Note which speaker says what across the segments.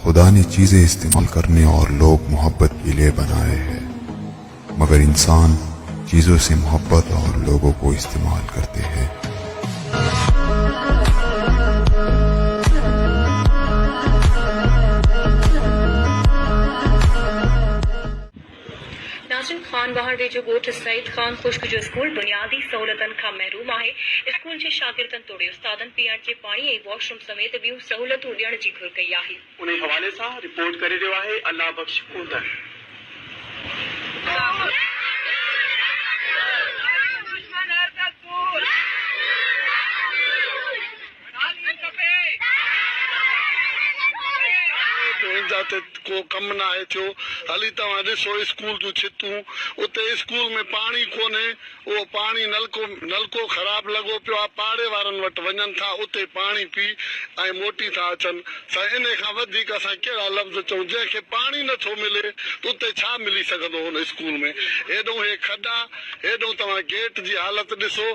Speaker 1: खुदा ने चीजें इस्तेमाल करने और लोग मोहब्बत के लिए बनाए हैं, मगर इंसान चीजों से मोहब्बत और लोगों को इस्तेमाल करते हैं।
Speaker 2: नाज़िम खान बहार वेझो ॻोठ सईद खान ख़ुश्क जो स्कूल बुनियादी सहूलतनि खां महरूम आहे। स्कूल जे शागिर्दनि तोड़े उस्तादनि पीअण जे पाणी ऐं वॉशरूम समेत ॿियूं सहूलियतूं ॾियण जी घुर कई आहे।
Speaker 3: उन हवाले सां रिपोर्ट करे रहियो आहे अल्लाह बख्श कुंदर। को कम न आहे थियो हली तव्हां ॾिसो स्कूल जूं छितूं, उते स्कूल में पाणी कोन्हे, उहो पाणी नलको ख़राब लॻो पियो आहे, पाड़े वारनि वटि वञनि था, उते पाणी पी ऐं मोटी था अचनि। इन खां वधीक असां कहिड़ा लफ़्ज़ चऊं? जंहिंखे पाणी नथो मिले त उते छा मिली सघंदो हुन स्कूल में? हेॾो हे खॾा, हेॾो तव्हां गेट जी हालत ॾिसो,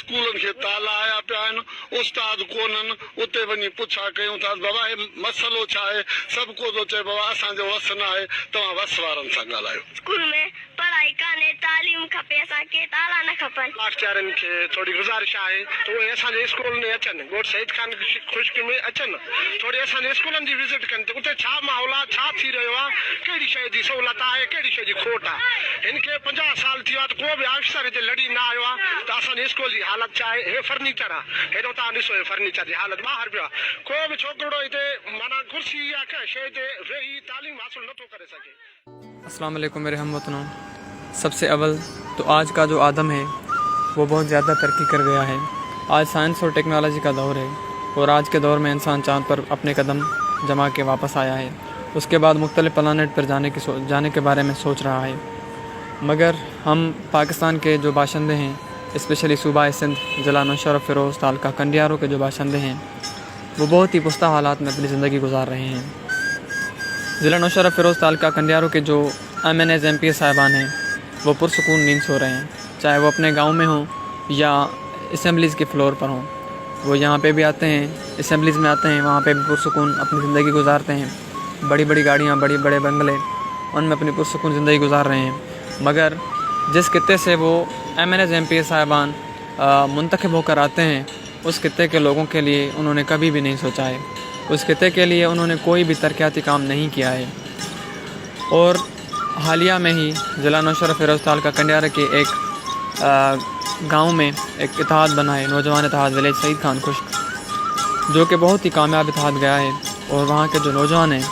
Speaker 3: स्कूलनि खे ताला आया पिया आहिनि, उस्ताद कोन्हनि। उते वञी पुछा कयूं था बाबा हे मसइलो छा आहे? सभु को थो चए बाबा असांजो वस न आहे, तव्हां वस वारनि सां ॻाल्हायो।
Speaker 4: स्कूल में पढ़ाई कान्हे, तालीम खपे, असांखे ताला न खपनि।
Speaker 3: मास्टरनि खे थोरी गुज़ारिश आहे त उहे असांजे स्कूल में अचनि, ॻोठ सईद खान ख़ुश्क में अचनि, थोरी असांजे स्कूलनि जी विज़िट कनि त उते छा माहौल आहे, छा थी रहियो आहे, कहिड़ी शइ जी सहूलियत आहे, कहिड़ी शइ जी खोट आहे। हिन खे 50 साल थी वियो आहे त को बि अफ़सर हिते लड़ी न आयो आहे त असांजे स्कूल जी हालत छा आहे। हे फर्नीचर आहे, हेॾो तव्हां ॾिसो, हे फर्नीचर जी हालत ॿाहिरि पियो आहे। को बि छोकिरो हिते माना कुर्सी या कंहिं शइ ते वेही तालीम हासिल नथो करे सघे।
Speaker 5: अस्सलाम वालेकुम मेरे हमवतनों। सबसे अव्वल तो आज का जो आदम है वो बहुत ज़्यादा तरक्की कर गया है। आज साइंस और टेक्नोलॉजी का दौर है और आज के दौर में इंसान चाँद पर अपने कदम जमा के वापस आया है। उसके बाद मुख्तलिफ़ प्लानेट पर जाने के बारे में सोच रहा है। मगर हम पाकिस्तान के जो बाशिंदे हैं, स्पेशली सूबा सिंध, ज़िला नौशहरा फ़िरोज़ तालुका कंडियारों के जो बाशिंदे हैं, वो बहुत ही पुख्ता हालात में अपनी ज़िंदगी गुजार रहे हैं। ज़िला नौशहरा फ़िरोज़ तालुका कंडियारों के जो MNAs MPs साहिबान हैं वो पुरसुकून नींद सो रहे हैं, चाहे वो अपने गांव में हों या असम्बलीज़ के फ्लोर पर हों। वो यहाँ पे भी आते हैं, असम्बलीज़ में आते हैं, वहाँ पे भी पुरसुकून अपनी ज़िंदगी गुजारते हैं। बड़ी बड़ी गाड़ियाँ, बड़े बड़े बंगले, उनमें अपनी पुरसुकून ज़िंदगी गुजार रहे हैं। मगर जिस खित्ते से वो MNAs MPs साहिबान मुंतखब होकर आते हैं, उस खित्ते के लोगों के लिए उन्होंने कभी भी नहीं सोचा है। उस खित्ते के लिए उन्होंने कोई भी तरक्याती काम नहीं किया है। और हालिया में ही ज़िला नौशहरा फ़िरोज़ तालुका कंडियारा के एक गांव में एक इत्तेहाद बना है, नौजवान इत्तेहाद विलेज सईद खान ख़ुश्क, जो कि बहुत ही कामयाब इत्तेहाद गया है। और वहाँ के जो नौजवान हैं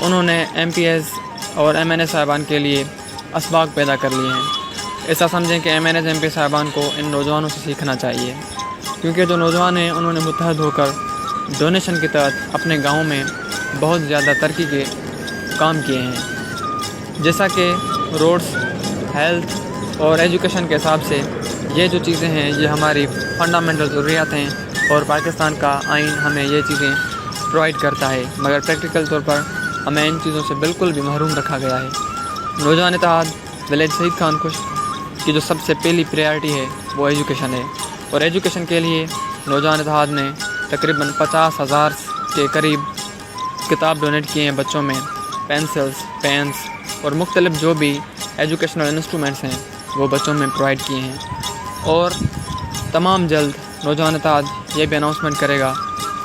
Speaker 5: उन्होंने MPs और MNA साहिबान के लिए असबाग पैदा कर लिए हैं। ऐसा समझें कि MNAs MP साहिबान को इन नौजवानों से सीखना चाहिए, क्योंकि जो नौजवान हैं उन्होंने मुत्तहद होकर डोनेशन के तहत अपने गाँव में बहुत ज़्यादा तरक्की के काम किए हैं। जैसा कि रोड्स, हेल्थ और एजुकेशन के हिसाब से ये जो चीज़ें हैं ये हमारी फंडामेंटल ज़रूरियात हैं और पाकिस्तान का आइन हमें ये चीज़ें प्रोवाइड करता है। मगर प्रैक्टिकल तौर पर हमें इन चीज़ों से बिल्कुल भी महरूम रखा गया है। नौजवान इत्तेहाद विलेज सईद खान ख़ुश्क की जो सबसे पहली प्रायोरिटी है वो एजुकेशन है। और एजुकेशन के लिए नौजवान इत्तेहाद ने तकरीबन 50,000 के करीब किताब डोनेट किए हैं बच्चों में, पेंसिल्स, पेन्स और मुख्तलिफ़ जो भी एजुकेशनल इंस्ट्रूमेंट्स हैं वो बच्चों में प्रोवाइड किए हैं। और तमाम जल्द नौजवान इत्तेहाद ये भी अनाउंसमेंट करेगा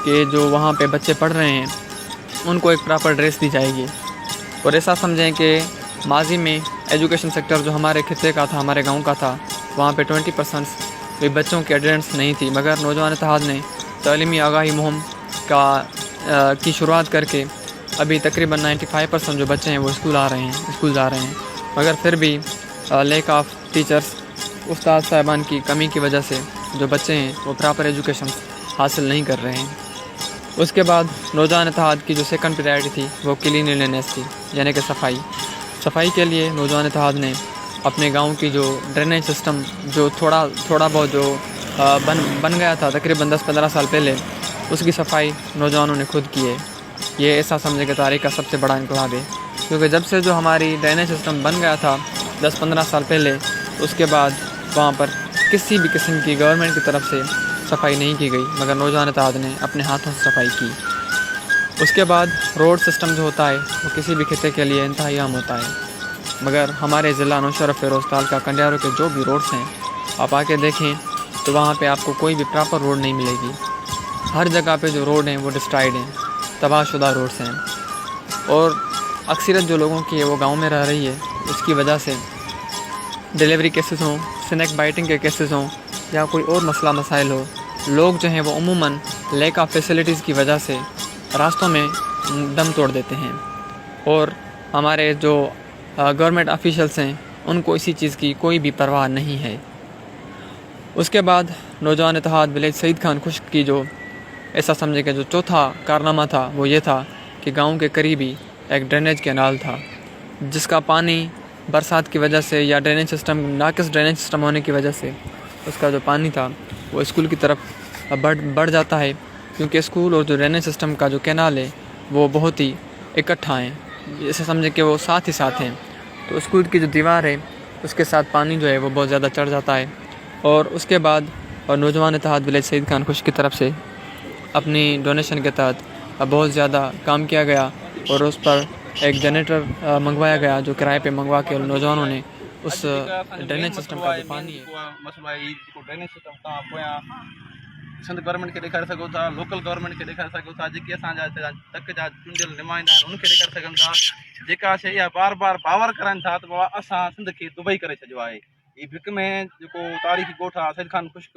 Speaker 5: कि जो वहाँ पे बच्चे पढ़ रहे हैं उनको एक प्रॉपर ड्रेस दी जाएगी। और ऐसा समझें कि माजी में एजुकेशन सेक्टर जो हमारे खित्ते का था, हमारे गांव का था, वहाँ पे 20% भी बच्चों की अटेंडेंस नहीं थी। मगर नौजवान इत्तेहाद ने तालीमी आगाही मुहिम की शुरुआत करके अभी तकरीबन 95% जो बच्चे हैं वो स्कूल जा रहे हैं। मगर फिर भी लैक ऑफ टीचर्स, उस्ताद साहिबान की कमी की वजह से जो बच्चे हैं वो प्रॉपर एजुकेशन हासिल नहीं कर रहे हैं। उसके बाद नौजवान इत्तेहाद की जो सेकंड प्रायोरिटी थी वो क्लीनलीनेस थी, यानी कि सफाई के लिए नौजवान इत्तेहाद ने अपने गांव की जो ड्रेनेज सिस्टम जो थोड़ा बहुत जो बन गया था तकरीबन 10-15 साल पहले, उसकी सफाई नौजवानों ने खुद की है। ये ऐसा समझे कि तारीख़ का सबसे बड़ा इनकलाब है, क्योंकि जब से जो हमारी ड्रेनेज सिस्टम बन गया था 10-15 साल पहले, उसके बाद वहाँ पर किसी भी किस्म की गवर्नमेंट की तरफ से सफाई नहीं की गई, मगर नौजवान इत्तेहाद ने अपने हाथों से सफाई की। उसके बाद रोड सिस्टम जो होता है वो किसी भी खिते के लिए इंतहाई आम होता है, मगर हमारे ज़िला नौशहरा फ़िरोज़ तालुका कंडियारों के जो भी रोड्स हैं आप आके देखें तो वहाँ पे आपको कोई भी प्रॉपर रोड नहीं मिलेगी। हर जगह पे जो रोड हैं वो डिस्ट्रॉयड हैं, तबाहशुदा रोड्स हैं। और अक्सरियत जो लोगों की है वो गांव में रह रही है, उसकी वजह से डिलीवरी केसेस हों, स्नैक बाइटिंग के केसेस हों या कोई और मसला मसाइल हो, लोग जो हैं वो अमूमन लैक ऑफ फैसिलिटीज़ की वजह से रास्तों में दम तोड़ देते हैं। और हमारे जो गवर्नमेंट ऑफिशियल्स हैं उनको इसी चीज़ की कोई भी परवाह नहीं है। उसके बाद नौजवान इत्तेहाद विलेज सईद खान खुश्क की जो ऐसा समझे कि जो चौथा कारनामा था वो ये था कि गांव के करीब ही एक ड्रेनेज कैनाल था, जिसका पानी बरसात की वजह से या ड्रेनेज सिस्टम नाकिस ड्रेनेज सिस्टम होने की वजह से उसका जो पानी था वो स्कूल की तरफ बढ़ जाता है, क्योंकि स्कूल और जो ड्रेनेज सिस्टम का जो कैनाल है वो बहुत ही इकट्ठा हैं, ऐसे समझे कि वो साथ ही साथ हैं। तो स्कूल की जो दीवार है उसके साथ पानी जो है वो बहुत ज़्यादा चढ़ जाता है। और उसके बाद नौजवान इत्तेहाद विलेज सईद खान खुश्क की तरफ से अपनी डोनेशन के तहत बहुत ज़्यादा काम किया गया और उस पर एक जनरेटर मंगवाया गया, जो किराए पे मंगवा के नौजवानों ने उस ड्रेनेज सिस्टम का जो पानी है
Speaker 6: मसलो आहे जेको ड्रेनेज सिस्टम तव्हां पोयां सिंध गवर्नमेंट खे ॾेखारे सघो था, लोकल गवर्नमेंट खे ॾेखारे सघो था, जेके असांजा तक जा चूंडियल नुमाइंदा आहिनि उनखे ॾेखारे सघनि था। जेका शइ इहा बार बार बावर कराइनि था त बाबा असां सिंध खे दुबई करे छॾियो आहे। हीअ भिक में जेको तारीख़ी ॻोठ आहे सईद खान खुश्क,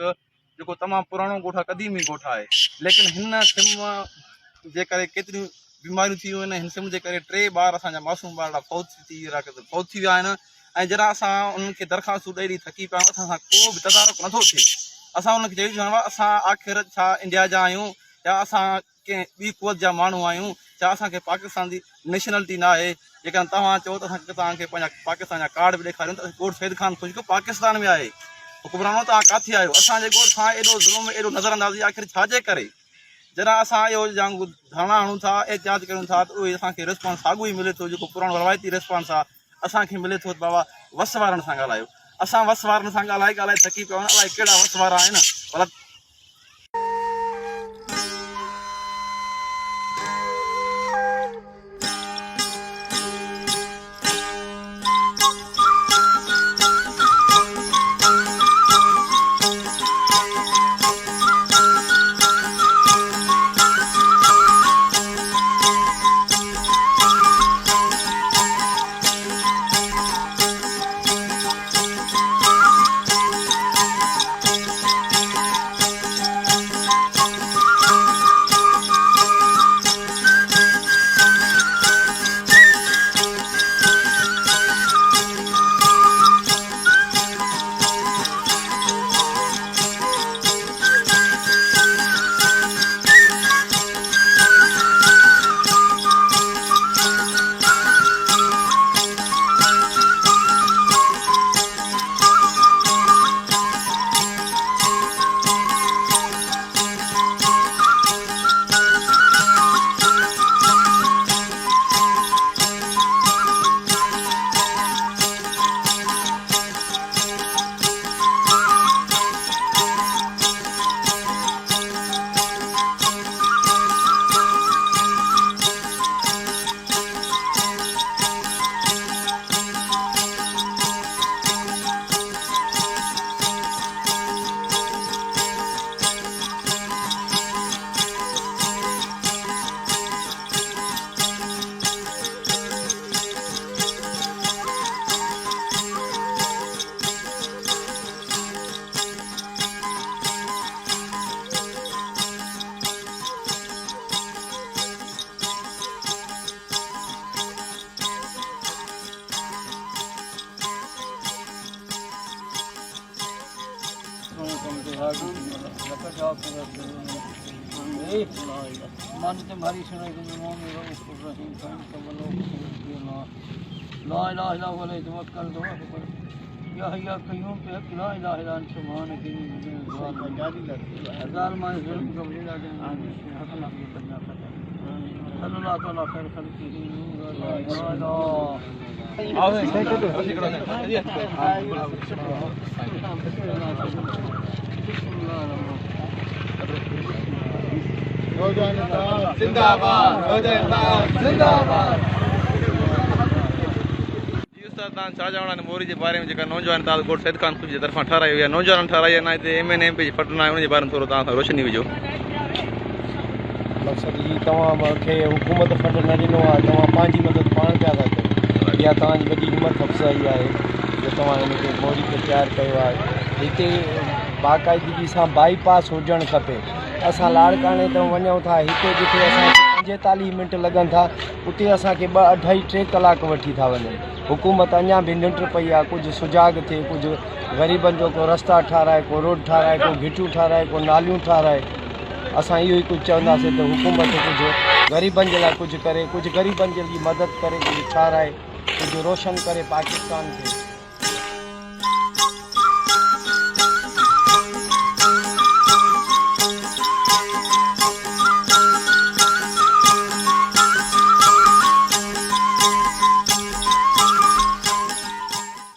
Speaker 6: जेको तमामु पुराणो ॻोठ आहे, क़दीमी ॻोठ आहे, लेकिन हिन सिम जे करे केतिरियूं बीमारियूं थी वियूं आहिनि। हिन सिम जे करे 3 ॿार असांजा मासूम ॿार फौत थी विया आहिनि। ऐं जरा असां उन्हनि खे दरख़्वास्तूं ॾेई थकी पिया आहियूं, असां सां को बि तदारुक नथो थिए। असां उनखे चई चवणो आहे असां आख़िर छा इंडिया जा आहियूं या असां कंहिं ॿी कुवत जा माण्हू आहियूं, छा असांखे पाकिस्तान जी नेशनलिटी न आहे। जेकॾहिं तव्हां चओ त असां तव्हांखे पंहिंजा पाकिस्तान जा कार्ड बि ॾेखारियूं त ॻोठ सईद खान खुश्क पाकिस्तान में आहे। हुकुमरानो तव्हां किथे आहियो? असांजे ॻोठ खां एॾो ज़ुल्म, एॾो नज़रअंदाज़ी आख़िर छाजे करे? जरा असां इहो वांगुरु धारणा हणूं था, एहतियात कयूं था त उहे असांखे रिस्पॉन्स साॻियो ई मिले थो, जेको पुराणो रवायती रिस्पॉन्स आहे असांखे मिले थो। बाबा वस वारनि सां ॻाल्हायो। असां वस वारनि सां ॻाल्हाए थकी पिया आहियूं। अलाए कहिड़ा वस वारा आहिनि भला।
Speaker 7: मन तुम्हारी सुने ला इलाहा इल्ला हुवा अलैहि तवक्कल या हय्या कय्यूम पे ला इलाहा इल्ला अंत सुब्हानक इन्नी मिनज़ ज़ालिमीन मान ज़ुल्म का बदला देना हसन की करना सल्लल्लाहु तआला खैर खल्क़िही ला इलाहा आवे
Speaker 6: तव्हां छा चवणा आहिनि मोरी जे बारे में जेका नौजवान तव्हां कोट सैद खान जी तरफ़ां ठाराई हुई आहे नौजवान ठाराई आहे न हिते MNMP जी फटना आहे उनजे बारे में थोरो तव्हां सां रोशनी विझो
Speaker 8: मक़सदु ही तव्हां मूंखे हुकूमत फंड न ॾिनो आहे तव्हां पंहिंजी मदद पाण पिया था कयो इहा तव्हांजी वॾी हिमत अफ़ज़ाई आहे जो तव्हां हिनखे मोरी खे तयारु कयो आहे हिते बाक़ाइदगी सां बाईपास हुजणु खपे असां लाड़काणे तां वञूं था हिते जिते असांखे 45 मिंट लॻनि था उते असांखे 2-2.5-3 कलाक वठी था वञनि हुकूमत अञा बि निंड पई आहे कुझु सुजाग थिए कुझु ग़रीबनि जो को रस्ता ठाराए को रोड ठाराए को घिटियूं ठाराए को नालियूं ठाराए असां इहो ई कुझु चवंदासीं त हुकूमत कुझु ग़रीबनि जे लाइ कुझु करे कुझु ग़रीबनि जी मदद करे कुझु ठाराए कुझु रोशन करे पाकिस्तान खे